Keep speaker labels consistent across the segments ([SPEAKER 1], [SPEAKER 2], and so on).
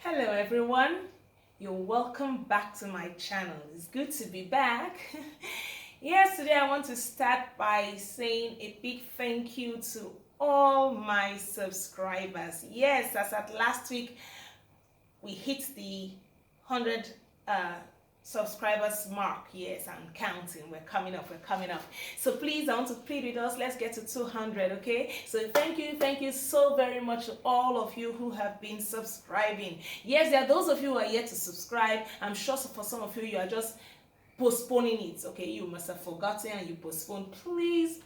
[SPEAKER 1] Hello everyone, you're welcome back to my channel. It's good to be back. Yes, today I want to start by saying a big thank you to all my subscribers. Yes, as at last week we hit the 100 subscribers mark. Yes, I'm counting. We're coming up. So please, I want to plead with us. Let's get to 200. Okay, so thank you so very much to all of you who have been subscribing. Yes, there are those of you who are yet to subscribe. I'm sure for some of you are just postponing it. Okay, you must have forgotten and you postponed. Please,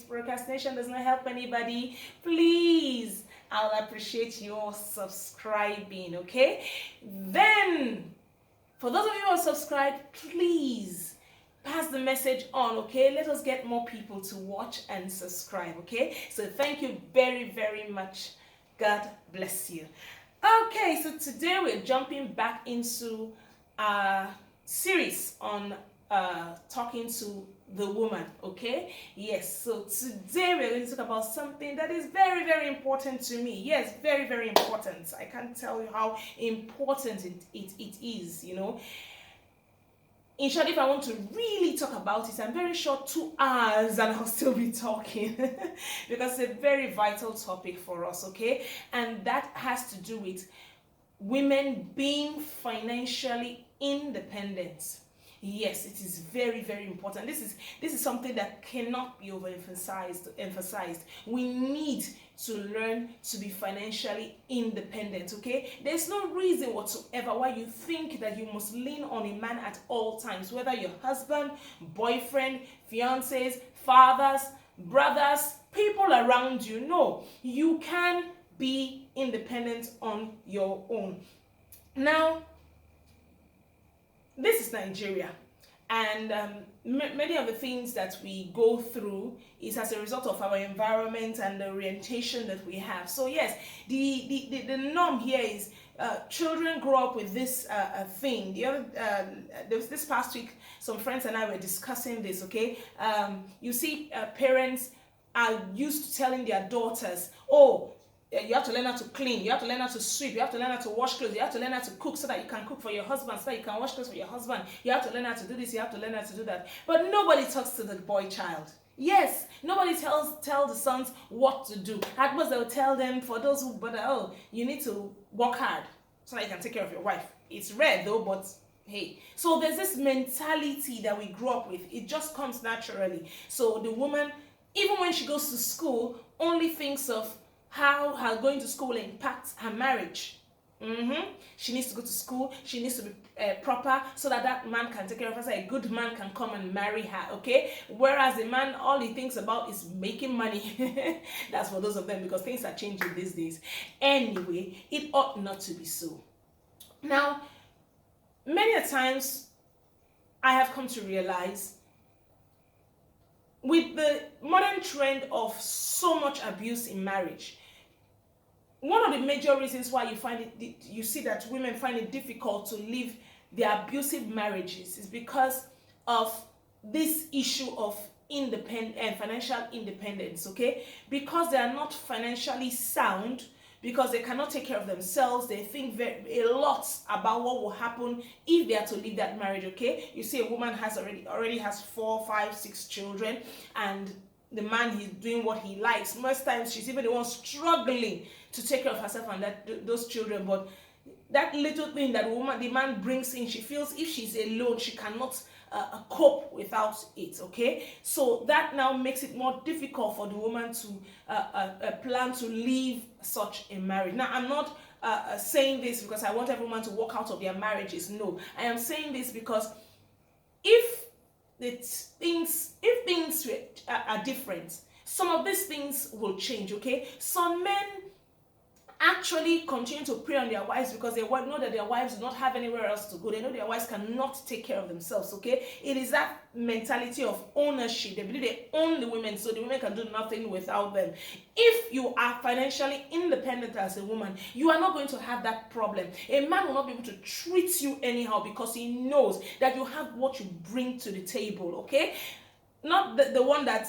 [SPEAKER 1] procrastination does not help anybody. Please, I'll appreciate your subscribing. Okay, then for those of you who are subscribed, please pass the message on. Okay, let us get more people to watch and subscribe. Okay, so thank you very much. God bless you. Okay, so today we're jumping back into our series on talking to the woman. Okay, yes, so today we're going to talk about something that is very important to me. Yes, very important. I can't tell you how important it is, you know. In short, if I want to really talk about it, I'm very sure 2 hours and I'll still be talking because it's a very vital topic for us. Okay, and that has to do with women being financially independent. Yes, it is very important. This is something that cannot be overemphasized. We need to learn to be financially independent. Okay, there's no reason whatsoever why you think that you must lean on a man at all times, whether your husband, boyfriend, fiancés, fathers, brothers, people around you. No, you can be independent on your own. Now, this is Nigeria, and many of the things that we go through is as a result of our environment and the orientation that we have. So yes, the norm here is children grow up with this thing. This past week, some friends and I were discussing this. Okay, you see, parents are used to telling their daughters, "Oh, you have to learn how to clean, you have to learn how to sweep, you have to learn how to wash clothes, you have to learn how to cook so that you can cook for your husband, so that you can wash clothes for your husband, you have to learn how to do this, you have to learn how to do that." But nobody talks to the boy child. Yes, nobody tell the sons what to do. At most they'll tell them, for those who bother, "Oh, you need to work hard so that you can take care of your wife." It's rare though, but hey. So there's this mentality that we grew up with. It just comes naturally. So the woman, even when she goes to school, only thinks of how her going to school impacts her marriage. She needs to go to school. She needs to be proper so that man can take care of her. So a good man can come and marry her. Okay. Whereas the man, all he thinks about is making money. That's for those of them, because things are changing these days. Anyway, it ought not to be so. Now, many a times I have come to realize, with the modern trend of so much abuse in marriage, one of the major reasons why you see that women find it difficult to leave their abusive marriages is because of this issue of financial independence. Okay, because they are not financially sound, because they cannot take care of themselves, they think a lot about what will happen if they are to leave that marriage. Okay, you see, a woman has already has 4, 5, 6 children, and the man, he's doing what he likes. Most times she's even the one struggling to take care of herself and those children. But that little thing that the man brings in, she feels if she's alone, she cannot cope without it. Okay, so that now makes it more difficult for the woman to plan to leave such a marriage. Now, I'm not saying this because I want everyone to walk out of their marriages. No, I am saying this because if things are different, some of these things will change. Okay, some men actually continue to prey on their wives because they know that their wives do not have anywhere else to go. They know their wives cannot take care of themselves. Okay, it is that mentality of ownership. They believe they own the women, so the women can do nothing without them. If you are financially independent as a woman, you are not going to have that problem. A man will not be able to treat you anyhow because he knows that you have what you bring to the table. Okay, not the one that,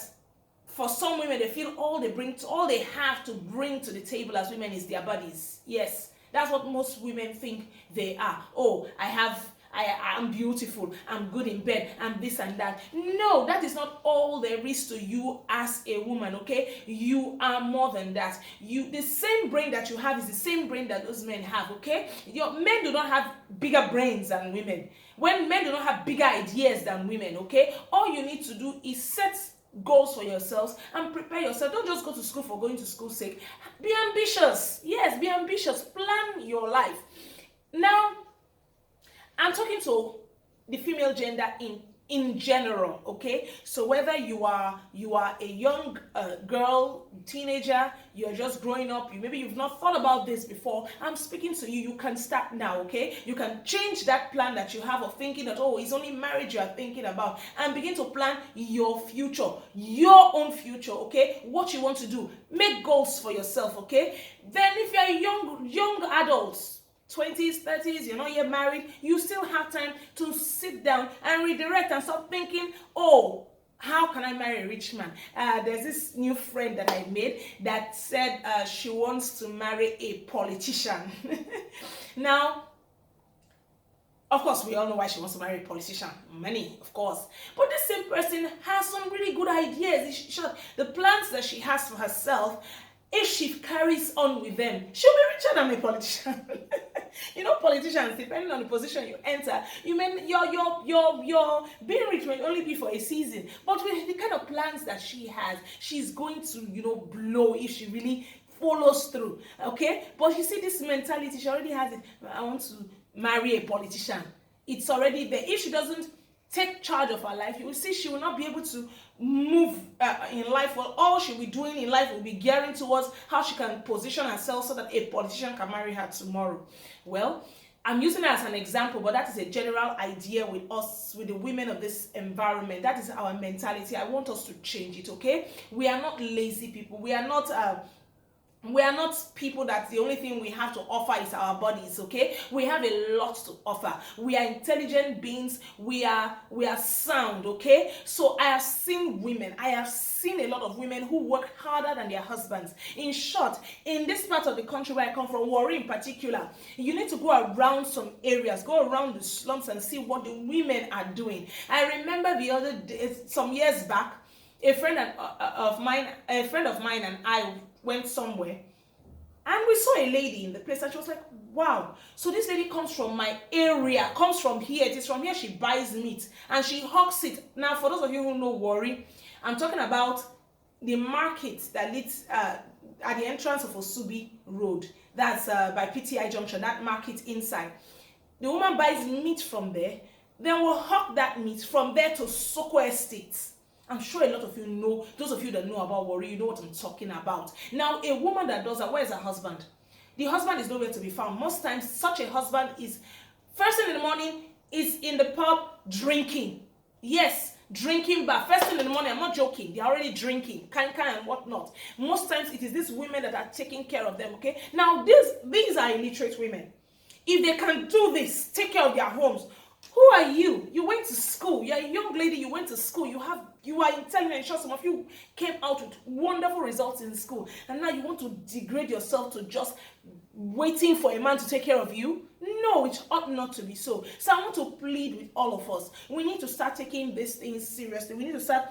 [SPEAKER 1] for some women, they feel all they have to bring to the table as women is their bodies. Yes, That's what most women think they are. Oh, I'm beautiful, I'm good in bed, I'm this and that. No, that is not all there is to you as a woman, okay? You are more than that. The same brain that you have is the same brain that those men have, okay? Your men do not have bigger brains than women. When men do not have bigger ideas than women, okay? All you need to do is set goals for yourselves and prepare yourself. Don't just go to school for going to school's sake. Be ambitious. Yes, be ambitious. Plan your life. Now, I'm talking to the female gender in general, okay? So whether you are a young girl, teenager, you're just growing up, maybe you've not thought about this before, I'm speaking to you. You can start now, okay? You can change that plan that you have of thinking that, oh, it's only marriage you are thinking about, and begin to plan your future, your own future, okay? What you want to do. Make goals for yourself, okay? Then if you're a young adult, 20s, 30s, you're not yet married, you still have time to sit down and redirect and start thinking, oh, how can I marry a rich man? There's this new friend that I made that said she wants to marry a politician. Now, of course, we all know why she wants to marry a politician. Money, of course. But this same person has some really good ideas. The plans that she has for herself, if she carries on with them, she'll be richer than a politician. You know, politicians, depending on the position you enter, you mean your being rich may only be for a season. But with the kind of plans that she has, she's going to, blow if she really follows through. Okay? But you see, this mentality, she already has it. I want to marry a politician. It's already there. If she doesn't take charge of her life, you will see she will not be able to move in life. Well, all she'll be doing in life will be gearing towards how she can position herself so that a politician can marry her tomorrow. Well, I'm using it as an example, but that is a general idea with us, with the women of this environment. That is our mentality. I want us to change it, okay? We are not lazy people. We are not people that the only thing we have to offer is our bodies, okay? We have a lot to offer. We are intelligent beings. We are sound, okay? So I have seen a lot of women who work harder than their husbands. In short, in this part of the country where I come from, Warri in particular, you need to go around some areas, go around the slums and see what the women are doing. I remember the other day, some years back, a friend of mine and I went somewhere, and we saw a lady in the place, and she was like, wow, so this lady comes from my area, comes from here. It is from here she buys meat and she hawks it. Now, for those of you who know Warri, I'm talking about the market that leads at the entrance of Osubi Road. That's by PTI Junction, that market inside. The woman buys meat from there, then will hawk that meat from there to Soko Estate. I'm sure a lot of you know, those of you that know about Warri, you know what I'm talking about. Now, a woman that does that, where is her husband? The husband is nowhere to be found. Most times, such a husband is, first thing in the morning, is in the pub drinking. Yes, drinking bar. First thing in the morning, I'm not joking. They're already drinking, kanka and whatnot. Most times, it is these women that are taking care of them, okay? Now, these are illiterate women. If they can do this, take care of their homes, who are you? You went to school. You're a young lady. You went to school. You are intelligent. Sure, some of you came out with wonderful results in school, and now you want to degrade yourself to just waiting for a man to take care of you? No, it ought not to be so. So I want to plead with all of us. We need to start taking these things seriously. We need to start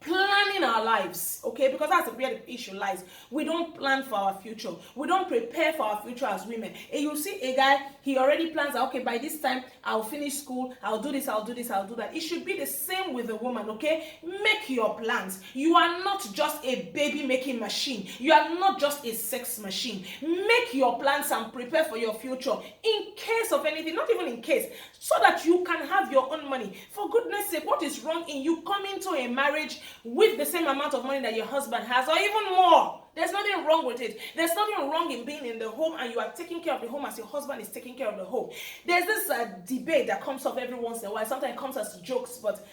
[SPEAKER 1] planning our lives, okay? Because that's where the issue lies. We don't plan for our future. We don't prepare for our future as women. And you see a guy, he already plans, okay, by this time, I'll finish school, I'll do this, I'll do this, I'll do that. It should be the same with a woman, okay? Make your plans. You are not just a baby-making machine. You are not just a sex machine. Make your plans and prepare for your future in case of anything, not even in case, so that you can have your own money. For goodness sake, what is wrong in you coming to a marriage with the same amount of money that your husband has, or even more? There's nothing wrong with it. There's nothing wrong in being in the home and you are taking care of the home as your husband is taking care of the home. There's this debate that comes up every once in a while. Sometimes it comes as jokes, but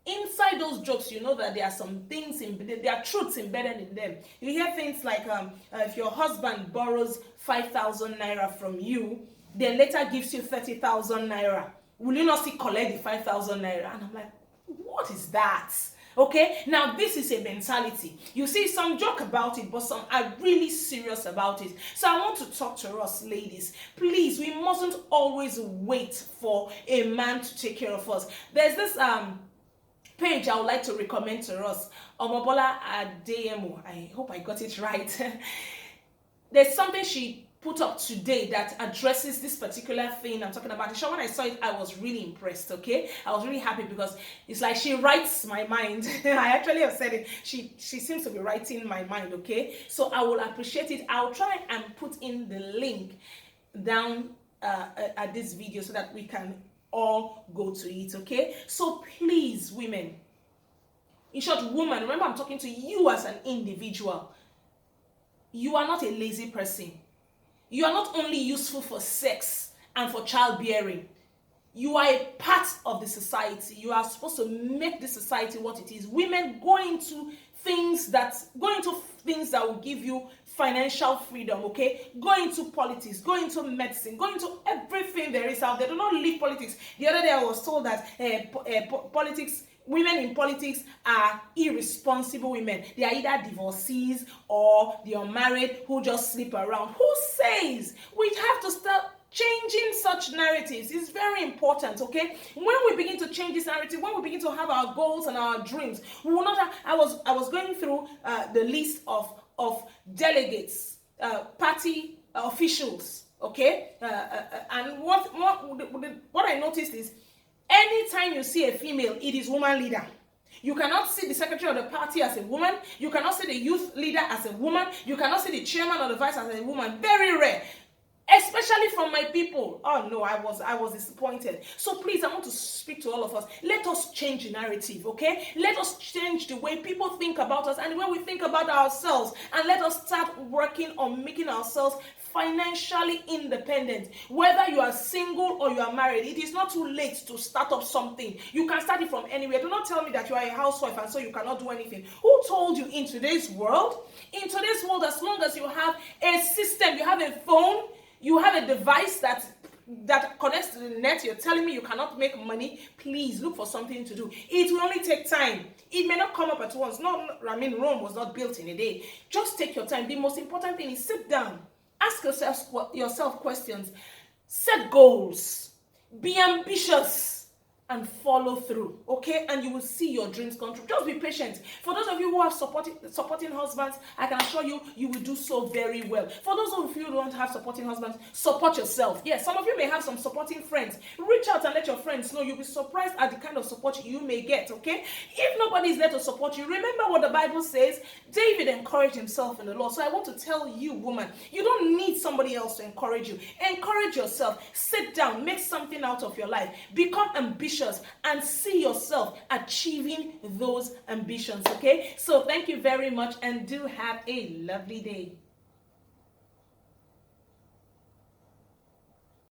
[SPEAKER 1] inside those jokes, you know that there are some things, there are truths embedded in them. You hear things like, if your husband borrows 5,000 naira from you, then later gives you 30,000 naira, will you not still collect the 5,000 naira? And I'm like, what is that? Okay, now this is a mentality. You see, some joke about it, but some are really serious about it. So I want to talk to us ladies. Please, we mustn't always wait for a man to take care of us. There's this page I would like to recommend to us, Omobola Adeyemo. I hope I got it right. There's something she put up today that addresses this particular thing I'm talking about. When I saw it, I was really impressed. Okay, I was really happy because it's like she writes my mind. I actually have said it. She seems to be writing my mind. Okay, so I will appreciate it. I'll try and put in the link down at this video so that we can all go to it. Okay, so please, women, in short, woman, remember I'm talking to you as an individual. You are not a lazy person. You are not only useful for sex and for childbearing. You are a part of the society. You are supposed to make the society what it is. Women, go into things that will give you financial freedom, okay? Go into politics, go into medicine, go into everything there is out there. Do not leave politics. The other day I was told that politics, women in politics are irresponsible women. They are either divorcees or they are married who just sleep around. Who says? We have to start changing such narratives. It's very important, okay? When we begin to change this narrative, when we begin to have our goals and our dreams, we will not have, I was going through the list of delegates, party officials, okay? And what I noticed is, anytime you see a female, it is woman leader. You cannot see the secretary of the party as a woman. You cannot see the youth leader as a woman. You cannot see the chairman or the vice as a woman. Very rare. Especially from my people. Oh no, I was disappointed. So please, I want to speak to all of us. Let us change the narrative, okay? Let us change the way people think about us and the way we think about ourselves. And let us start working on making ourselves financially independent. Whether you are single or you are married, it is not too late to start up something. You can start it from anywhere. Do not tell me that you are a housewife and so you cannot do anything. Who told you? In today's world, as long as you have a system, you have a phone, you have a device that connects to the net, you're telling me you cannot make money, please look for something to do. It will only take time. It may not come up at once. Rome was not built in a day. Just take your time. The most important thing is sit down. Ask yourself questions. Set goals. Be ambitious. And follow through, okay? And you will see your dreams come true. Just be patient. For those of you who have supporting husbands, I can assure you, you will do so very well. For those of you who don't have supporting husbands, support yourself. Yes, some of you may have some supporting friends. Reach out and let your friends know. You'll be surprised at the kind of support you may get, okay? If nobody is there to support you, remember what the Bible says. David encouraged himself in the Lord. So I want to tell you, woman, you don't need somebody else to encourage you. Encourage yourself. Sit down. Make something out of your life. Become ambitious and see yourself achieving those ambitions, okay? So thank you very much and do have a lovely day.